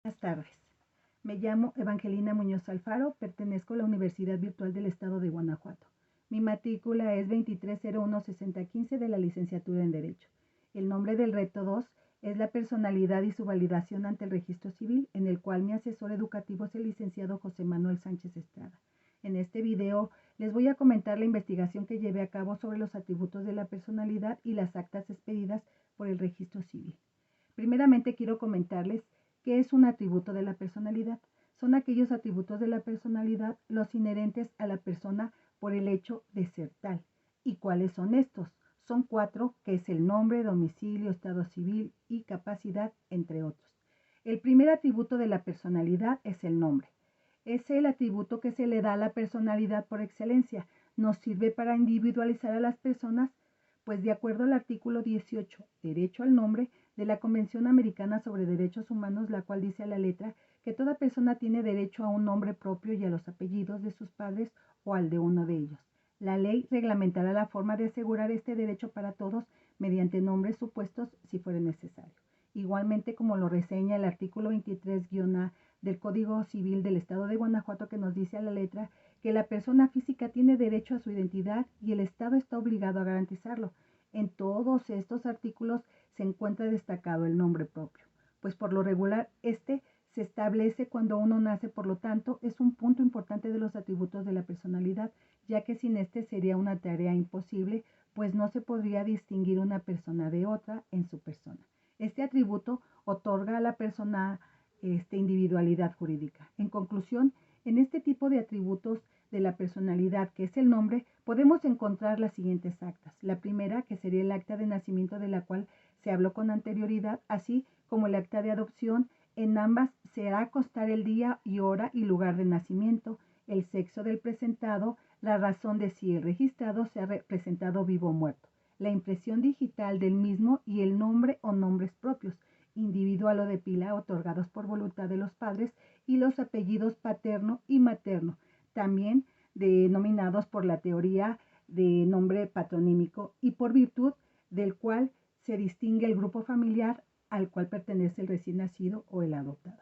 Buenas tardes. Me llamo Evangelina Muñoz Alfaro, pertenezco a la Universidad Virtual del Estado de Guanajuato. Mi matrícula es 23016015 de la licenciatura en Derecho. El nombre del reto 2 es la personalidad y su validación ante el registro civil, en el cual mi asesor educativo es el licenciado José Manuel Sánchez Estrada. En este video les voy a comentar la investigación que llevé a cabo sobre los atributos de la personalidad y las actas expedidas por el registro civil. Primeramente quiero comentarles qué es un atributo de la personalidad. Son aquellos atributos de la personalidad los inherentes a la persona por el hecho de ser tal. ¿Y cuáles son estos? Son 4, que es el nombre, domicilio, estado civil y capacidad, entre otros. El primer atributo de la personalidad es el nombre. Es el atributo que se le da a la personalidad por excelencia. Nos sirve para individualizar a las personas, pues de acuerdo al artículo 18, derecho al nombre, de la Convención Americana sobre Derechos Humanos, la cual dice a la letra que toda persona tiene derecho a un nombre propio y a los apellidos de sus padres o al de uno de ellos. La ley reglamentará la forma de asegurar este derecho para todos mediante nombres supuestos si fuera necesario. Igualmente, como lo reseña el artículo 23-A del Código Civil del Estado de Guanajuato, que nos dice a la letra que la persona física tiene derecho a su identidad y el Estado está obligado a garantizarlo. En todos estos artículos se encuentra destacado el nombre propio, pues por lo regular este se establece cuando uno nace, por lo tanto es un punto importante de los atributos de la personalidad, ya que sin este sería una tarea imposible, pues no se podría distinguir una persona de otra en su persona. Este atributo otorga a la persona individualidad jurídica. En conclusión, en este tipo de atributos de la personalidad, que es el nombre, podemos encontrar las siguientes actas. La primera, que sería el acta de nacimiento, de la cual se habló con anterioridad, así como el acta de adopción. En ambas se hará constar el día y hora y lugar de nacimiento, el sexo del presentado, la razón de si el registrado se ha presentado vivo o muerto, la impresión digital del mismo y el nombre o nombres propios, individual o de pila, otorgados por voluntad de los padres, y los apellidos paterno y materno, también denominados por la teoría de nombre patronímico y por virtud del cual se distingue el grupo familiar al cual pertenece el recién nacido o el adoptado.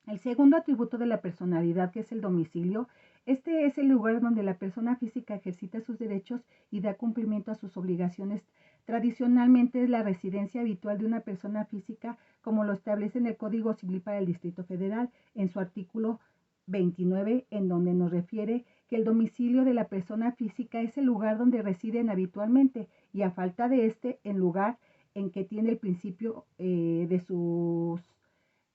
El segundo atributo de la personalidad, que es el domicilio, este es el lugar donde la persona física ejercita sus derechos y da cumplimiento a sus obligaciones. Tradicionalmente es la residencia habitual de una persona física, como lo establece en el Código Civil para el Distrito Federal, en su artículo 29, en donde nos refiere que el domicilio de la persona física es el lugar donde residen habitualmente y, a falta de este, el lugar en que tiene el principio de sus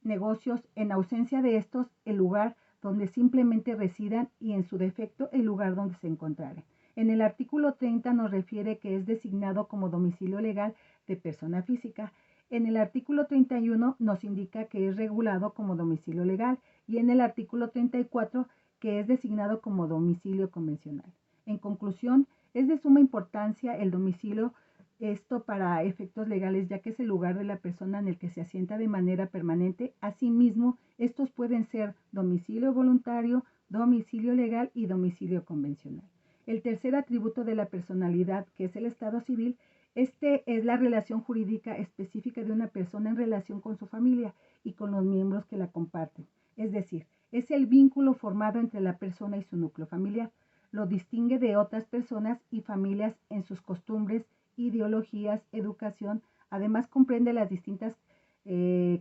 negocios, en ausencia de estos, el lugar donde simplemente residan y, en su defecto, el lugar donde se encontraren. En el artículo 30 nos refiere que es designado como domicilio legal de persona física. En el artículo 31 nos indica que es regulado como domicilio legal y en el artículo 34 que es designado como domicilio convencional. En conclusión, es de suma importancia el domicilio, esto para efectos legales, ya que es el lugar de la persona en el que se asienta de manera permanente. Asimismo, estos pueden ser domicilio voluntario, domicilio legal y domicilio convencional. El tercer atributo de la personalidad, que es el estado civil, este es la relación jurídica específica de una persona en relación con su familia y con los miembros que la comparten. Es decir, es el vínculo formado entre la persona y su núcleo familiar. Lo distingue de otras personas y familias en sus costumbres, ideologías, educación. Además, comprende las distintas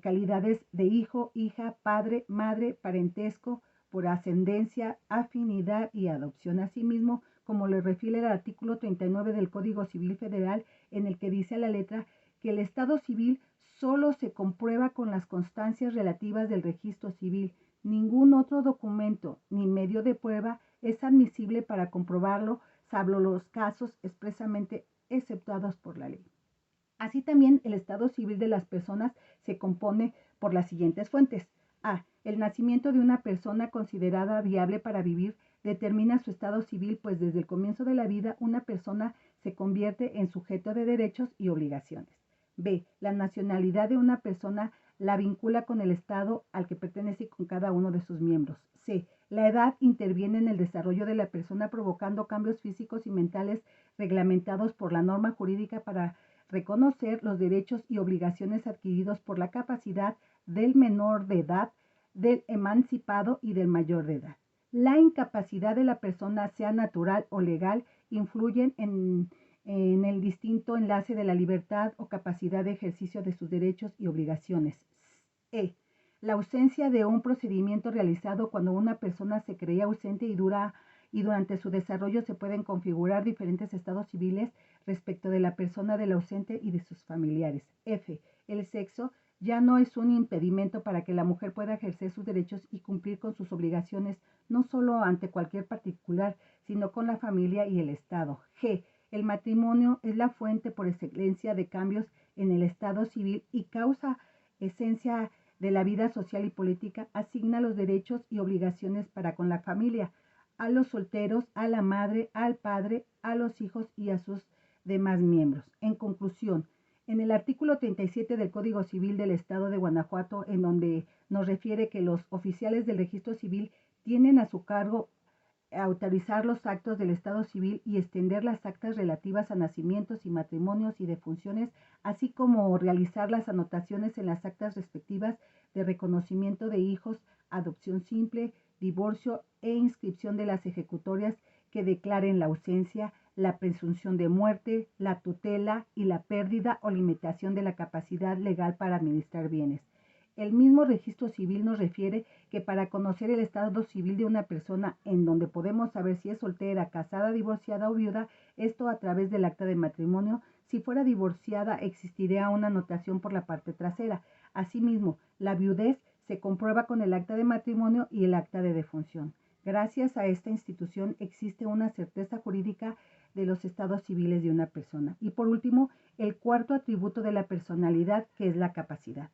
calidades de hijo, hija, padre, madre, parentesco, por ascendencia, afinidad y adopción. Asimismo, como le refiere el artículo 39 del Código Civil Federal, en el que dice a la letra que el estado civil solo se comprueba con las constancias relativas del registro civil. Ningún otro documento ni medio de prueba es admisible para comprobarlo, salvo los casos expresamente exceptuados por la ley. Así también el estado civil de las personas se compone por las siguientes fuentes. A. El nacimiento de una persona considerada viable para vivir determina su estado civil, pues desde el comienzo de la vida una persona se convierte en sujeto de derechos y obligaciones. B. La nacionalidad de una persona la vincula con el estado al que pertenece y con cada uno de sus miembros. C. La edad interviene en el desarrollo de la persona, provocando cambios físicos y mentales reglamentados por la norma jurídica para reconocer los derechos y obligaciones adquiridos por la capacidad del menor de edad, del emancipado y del mayor de edad. La incapacidad de la persona, sea natural o legal, influyen en el distinto enlace de la libertad o capacidad de ejercicio de sus derechos y obligaciones. La ausencia de un procedimiento realizado cuando una persona se creía ausente y durante su desarrollo se pueden configurar diferentes estados civiles respecto de la persona del ausente y de sus familiares. El sexo ya no es un impedimento para que la mujer pueda ejercer sus derechos y cumplir con sus obligaciones, no solo ante cualquier particular, sino con la familia y el Estado. El matrimonio es la fuente por excelencia de cambios en el estado civil y causa esencia de la vida social y política. Asigna los derechos y obligaciones para con la familia, a los solteros, a la madre, al padre, a los hijos y a sus demás miembros. En conclusión, en el artículo 37 del Código Civil del Estado de Guanajuato, en donde nos refiere que los oficiales del registro civil tienen a su cargo autorizar los actos del Estado civil y extender las actas relativas a nacimientos y matrimonios y defunciones, así como realizar las anotaciones en las actas respectivas de reconocimiento de hijos, adopción simple, divorcio e inscripción de las ejecutorias que declaren la ausencia, la presunción de muerte, la tutela y la pérdida o limitación de la capacidad legal para administrar bienes. El mismo registro civil nos refiere que para conocer el estado civil de una persona, en donde podemos saber si es soltera, casada, divorciada o viuda, esto a través del acta de matrimonio. Si fuera divorciada, existiría una anotación por la parte trasera. Asimismo, la viudez se comprueba con el acta de matrimonio y el acta de defunción. Gracias a esta institución existe una certeza jurídica de los estados civiles de una persona. Y por último, el cuarto atributo de la personalidad, que es la capacidad.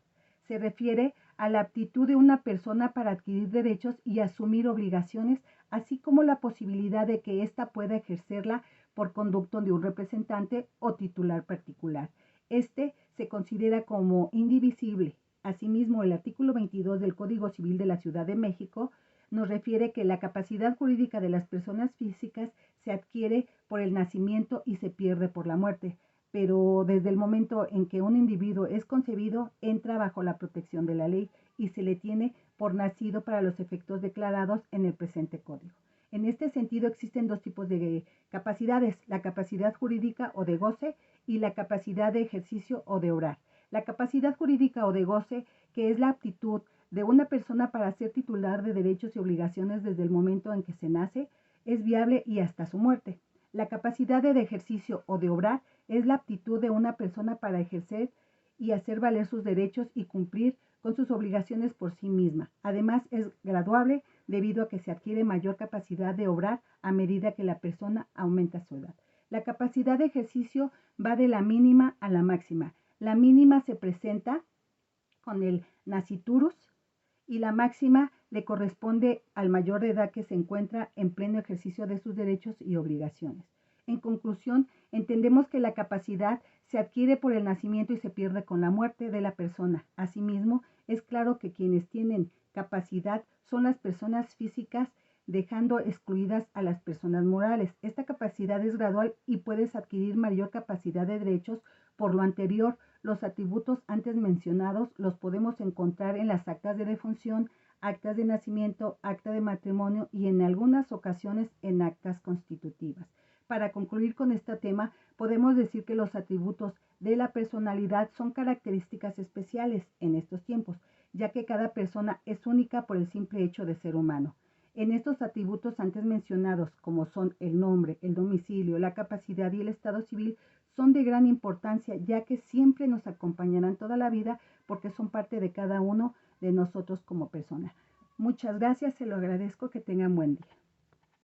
Se refiere a la aptitud de una persona para adquirir derechos y asumir obligaciones, así como la posibilidad de que ésta pueda ejercerla por conducto de un representante o titular particular. Este se considera como indivisible. Asimismo, el artículo 22 del Código Civil de la Ciudad de México nos refiere que la capacidad jurídica de las personas físicas se adquiere por el nacimiento y se pierde por la muerte, pero desde el momento en que un individuo es concebido, entra bajo la protección de la ley y se le tiene por nacido para los efectos declarados en el presente código. En este sentido, existen dos tipos de capacidades: la capacidad jurídica o de goce y la capacidad de ejercicio o de obrar. La capacidad jurídica o de goce, que es la aptitud de una persona para ser titular de derechos y obligaciones desde el momento en que se nace, es viable y hasta su muerte. La capacidad de ejercicio o de obrar es la aptitud de una persona para ejercer y hacer valer sus derechos y cumplir con sus obligaciones por sí misma. Además, es graduable debido a que se adquiere mayor capacidad de obrar a medida que la persona aumenta su edad. La capacidad de ejercicio va de la mínima a la máxima. La mínima se presenta con el nasciturus y la máxima le corresponde al mayor de edad que se encuentra en pleno ejercicio de sus derechos y obligaciones. En conclusión, entendemos que la capacidad se adquiere por el nacimiento y se pierde con la muerte de la persona. Asimismo, es claro que quienes tienen capacidad son las personas físicas, dejando excluidas a las personas morales. Esta capacidad es gradual y puedes adquirir mayor capacidad de derechos. Por lo anterior, los atributos antes mencionados los podemos encontrar en las actas de defunción, actas de nacimiento, acta de matrimonio y en algunas ocasiones en actas constitutivas. Para concluir con este tema, podemos decir que los atributos de la personalidad son características especiales en estos tiempos, ya que cada persona es única por el simple hecho de ser humano. En estos atributos antes mencionados, como son el nombre, el domicilio, la capacidad y el estado civil, son de gran importancia, ya que siempre nos acompañarán toda la vida porque son parte de cada uno de nosotros como persona. Muchas gracias, se lo agradezco, que tengan buen día.